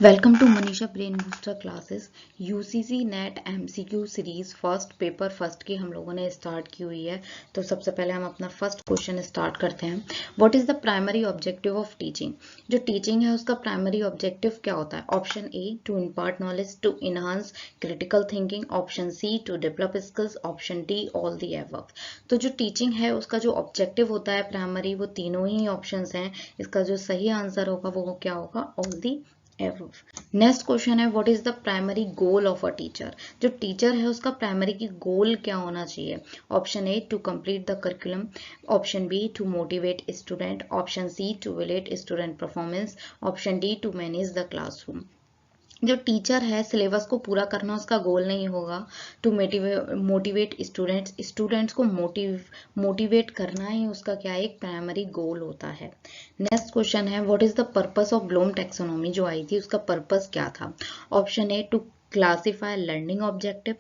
Welcome to Manisha brain booster classes. UGC NET MCQ series first paper first की हम लोगों ने स्टार्ट की हुई है। तो सबसे पहले हम अपना फर्स्ट क्वेश्चन स्टार्ट करते हैं। What is the primary objective of teaching? जो टीचिंग है उसका प्राइमरी ऑब्जेक्टिव क्या होता है? Option A to impart knowledge, to enhance critical thinking, option C to develop skills, option D all the above. तो जो टीचिंग है उसका जो ऑब्जेक्टिव होता है प्राइमरी, वो तीनों ही ऑप्शंस हैं। इसका जो सही आंसर होगा वो क्या होगा? ऑल दी नेक्स्ट क्वेश्चन है what is the primary goal of a teacher? जो टीचर है उसका प्राइमरी की गोल क्या होना चाहिए? Option A to complete the curriculum, option B to motivate student, option C to evaluate student performance, option D to manage the classroom. जो teacher है syllabus को पूरा करना उसका गोल नहीं होगा। टू मोटिवेट स्टूडेंट्स को मोटिवेट करना ही उसका क्या है? एक प्राइमरी गोल होता है। नेक्स्ट क्वेश्चन है what is the purpose of Bloom taxonomy? जो आई थी उसका पर्पस क्या था? Option A to classify learning objective,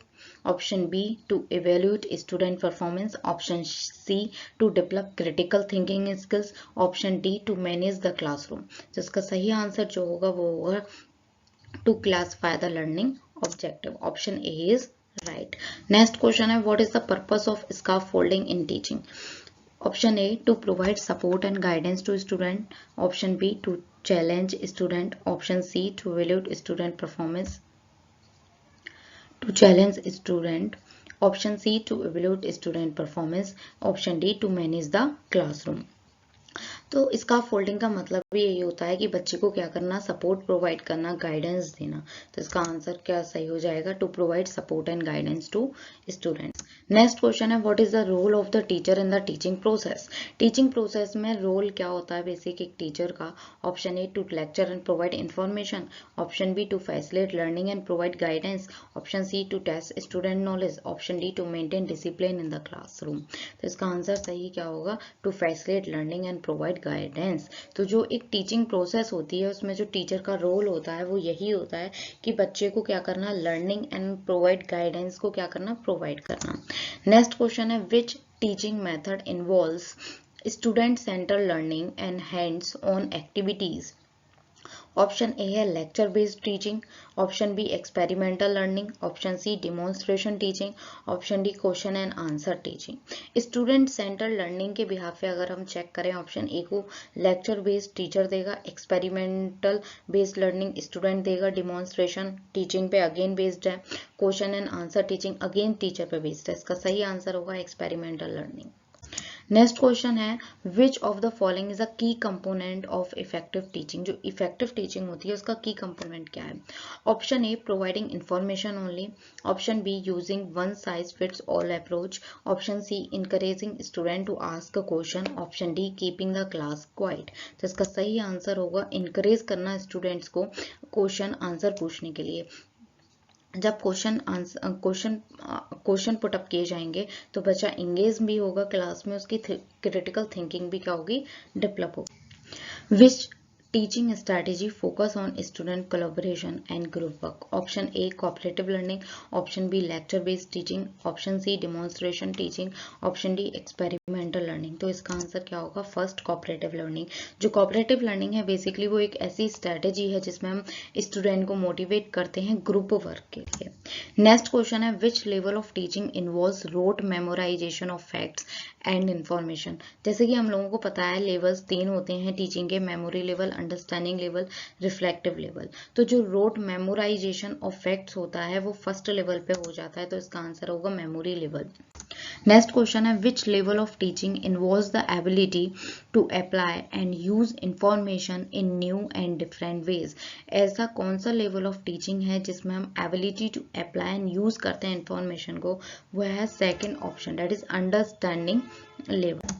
option B to evaluate student performance, option C to develop critical thinking skills, option D to manage the classroom. तो इसका सही answer जो होगा वो होगा to classify the learning objective. Option A is right. Next question है what is the purpose of scaffolding in teaching? Option A to provide support and guidance to student, option B to challenge student, option C to evaluate student performance, to challenge student, option C to evaluate student performance, option D to manage the classroom. तो इसका folding का मतलब भी यही होता है कि बच्चे को क्या करना? सपोर्ट प्रोवाइड करना, गाइडेंस देना। तो इसका आंसर क्या सही हो जाएगा? To provide support and guidance to students. Next question है what is the role of the teacher in the teaching process? Teaching process में रोल क्या होता है बेसिक एक टीचर का? Option A to lecture and provide information, option B to facilitate learning and provide guidance, option C to test student knowledge, option D to maintain discipline in the classroom. तो इसका answer सही क्या होगा? To facilitate learning and provide guidance. तो जो एक teaching process होती है उसमें जो टीचर का रोल होता है वो यही होता है कि बच्चे को क्या करना? लर्निंग एंड प्रोवाइड गाइडेंस को क्या करना? प्रोवाइड करना। नेक्स्ट क्वेश्चन है which teaching method involves student center learning and hands on activities? Option A है lecture based teaching, option B experimental learning, option C demonstration teaching, option D question and answer teaching. Student center learning के behalf पे अगर हम check करें option A को lecture based teacher देगा, experimental based learning student देगा, demonstration teaching पे again based है, question and answer teaching again teacher पे बेस्ड है। इसका सही आंसर होगा एक्सपेरिमेंटल लर्निंग। नेक्स्ट क्वेश्चन है which of the following is a key component of effective teaching? जो इफेक्टिव टीचिंग होती है उसका की कंपोनेंट क्या है? Option A providing information only, option B using one size fits all approach, option C encouraging student to ask a question, option D keeping the class quiet. तो इसका सही answer होगा encourage करना students को question answer पूछने के लिए। जब क्वेश्चन पुट अप किए जाएंगे तो बच्चा इंगेज भी होगा क्लास में, उसकी क्रिटिकल थिंकिंग भी क्या होगी? डेवलप होगी। Which teaching strategy focus on student collaboration and group work? Option A cooperative learning, option B lecture based teaching, option C demonstration teaching, option D experimental learning. तो इसका answer क्या होगा? First cooperative learning. जो cooperative learning है basically वो एक ऐसी strategy है जिसमें हम स्टूडेंट को मोटिवेट करते हैं ग्रुप वर्क के लिए। नेक्स्ट क्वेश्चन है which level of teaching involves rote memorization of facts and information? जैसे कि हम लोगों को पता है लेवल्स 3 होते हैं टीचिंग के, memory level, understanding level, reflective level. तो जो रोट मेमोराइजेशन ऑफ फैक्ट्स होता है वो फर्स्ट लेवल पे हो जाता है, तो इसका आंसर होगा मेमोरी लेवल। नेक्स्ट क्वेश्चन है which level of teaching involves the ability to apply and use information in new and different ways? ऐसा कौन सा लेवल ऑफ टीचिंग है जिसमें हम ability to apply and use करते हैं इंफॉर्मेशन को? वह है second option, that is understanding level.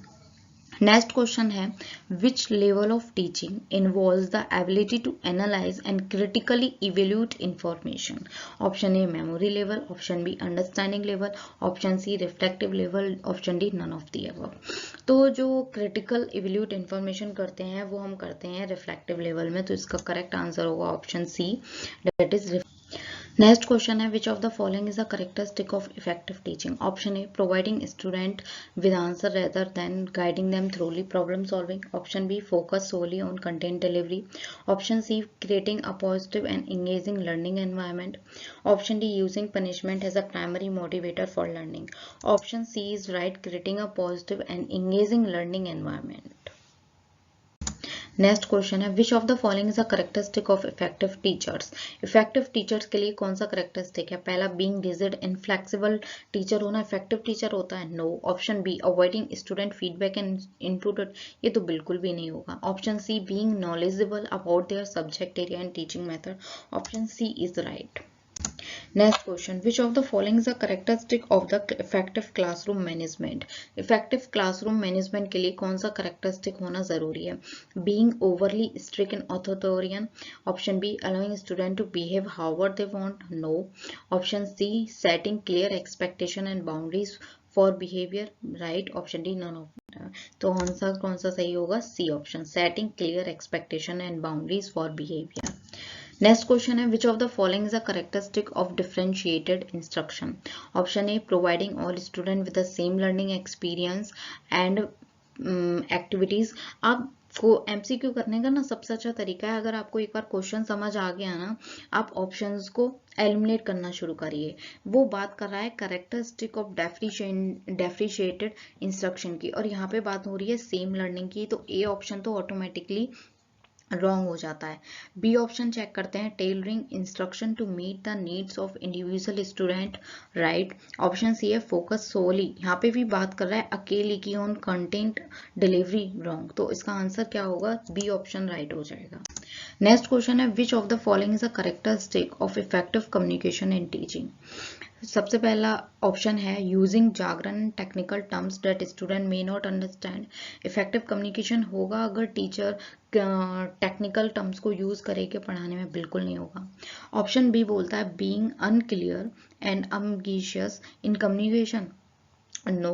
Next question है which level of teaching involves the ability to analyse and critically evaluate information? Option A memory level, option B understanding level, option C reflective level, option D none of the above. तो जो critical evaluate information करते हैं वो हम करते हैं reflective level में, तो इसका करेक्ट आंसर होगा option C, that is. Next question है, which of the following is a characteristic of effective teaching? Option A, providing student with answer rather than guiding them thoroughly problem solving. Option B, focus solely on content delivery. Option C, creating a positive and engaging learning environment. Option D, using punishment as a primary motivator for learning. Option C is right, creating a positive and engaging learning environment. Next question है, which of the following is a characteristic of effective teachers? Effective teachers के लिए कौन सा characteristic है? पहला, being rigid and flexible teacher होना effective teacher होता है? No. Option B, avoiding student feedback and input, ये तो बिल्कुल भी नहीं होगा. Option C, being knowledgeable about their subject area and teaching method. Option C is right. Next question, which of the following is a characteristic of the effective classroom management? Effective classroom management के लिए कौन सा characteristic होना जरूरी है? Being overly strict and authoritarian. Option B, allowing student to behave however they want. No. Option C, setting clear expectation and boundaries for behavior. Right. Option D, none of. तो कौन सा सही होगा? C option, setting clear expectation and boundaries for behavior. Next question है, which of the following is a characteristic of differentiated instruction? Option A, providing all student with the same learning experience and activities. आपको MCQ करने का ना सबसे अच्छा तरीका है, अगर आपको एक बार क्वेश्चन समझ आ गया ना, आप ऑप्शंस को एलिमिनेट करना शुरू करिए. वो बात कर रहा है कैरेक्टरिस्टिक ऑफ डिफरेंशिएटेड इंस्ट्रक्शन की, और यहाँ पे बात हो रही है सेम लर्निंग की, तो ए ऑप्शन तो ऑटोमेटिकली रॉन्ग हो जाता है. बी ऑप्शन चेक करते हैं, tailoring instruction to meet the needs of individual student. Right. Option C है, फोकस सोली, यहाँ पे भी बात कर रहा है अकेले की ऑन कंटेंट डिलीवरी. रॉन्ग. तो इसका आंसर क्या होगा? बी ऑप्शन राइट हो जाएगा. नेक्स्ट क्वेश्चन है, which of the following is a characteristic of effective communication in teaching? सबसे पहला ऑप्शन है, using Jagran technical terms that student may not understand. Effective communication होगा अगर टीचर टेक्निकल टर्म्स को use करेगा, पढ़ाने में बिल्कुल नहीं होगा. ऑप्शन बी बोलता है, being unclear and ambiguous in communication. No.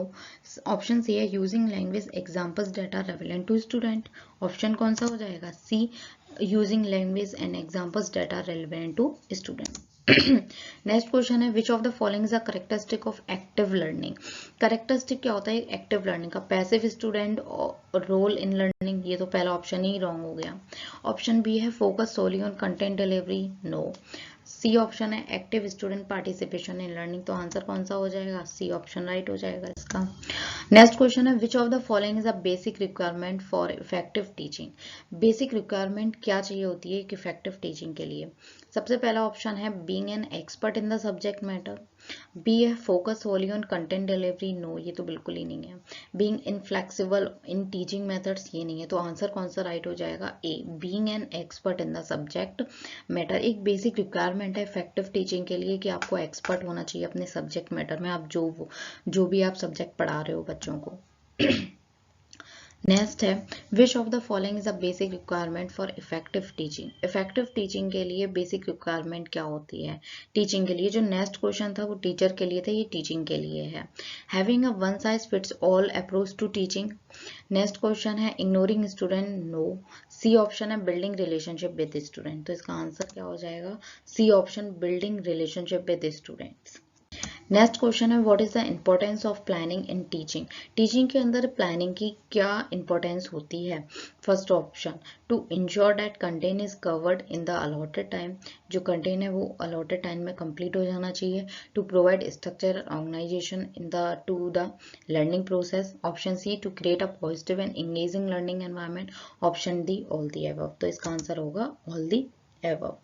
Option C है, using language examples that are relevant to student. Option कौन सा हो जाएगा? C, using language and examples that are relevant to student. Next question है, which of the following is a characteristic of active learning? Characteristic क्या होता है active learning का? Passive student role in learning, ये तो पहला ऑप्शन ही wrong हो गया. ऑप्शन बी है, focus solely on content delivery. No. C option है, active student participation in learning. तो आंसर कौन सा हो जाएगा? सी ऑप्शन राइट हो जाएगा इसका. नेक्स्ट क्वेश्चन है, which of the following is a basic requirement for effective teaching? Basic requirement क्या चाहिए होती है एक इफेक्टिव टीचिंग के लिए? सबसे पहला ऑप्शन है, being an expert in the subject matter. B है, focus wholly on content delivery. No, ये तो बिल्कुल ही नहीं है. Being inflexible in teaching methods, ये नहीं है. तो आंसर कौन सा राइट हो जाएगा? A, being an expert in the subject matter. एक बेसिक रिक्वायरमेंट है इफेक्टिव टीचिंग के लिए कि आपको एक्सपर्ट होना चाहिए अपने सब्जेक्ट मैटर में, आप जो भी आप सब्जेक्ट पढ़ा रहे हो बच्चों को. नेक्स्ट है, which of the following is a basic requirement for effective teaching? Effective teaching के लिए बेसिक रिक्वायरमेंट क्या होती है टीचिंग के लिए? जो नेक्स्ट क्वेश्चन था वो टीचर के लिए था, ये टीचिंग के लिए है. Having a one size fits all approach to teaching. Next question है, ignoring student. No. C option है, बिल्डिंग रिलेशनशिप विद स्टूडेंट. तो इसका आंसर क्या हो जाएगा? C option, building relationship with students. Next question है, what is the importance of planning in teaching? Teaching के अंदर प्लानिंग की क्या इंपॉर्टेंस होती है? First option, to ensure that content is covered in the allotted time. जो content है वो अलॉटेड टाइम में कंप्लीट हो जाना चाहिए. To provide structure organization in the to the learning process. Option C, to create a positive and engaging learning environment. Option D, all the above. तो इसका answer होगा ऑल द अबव.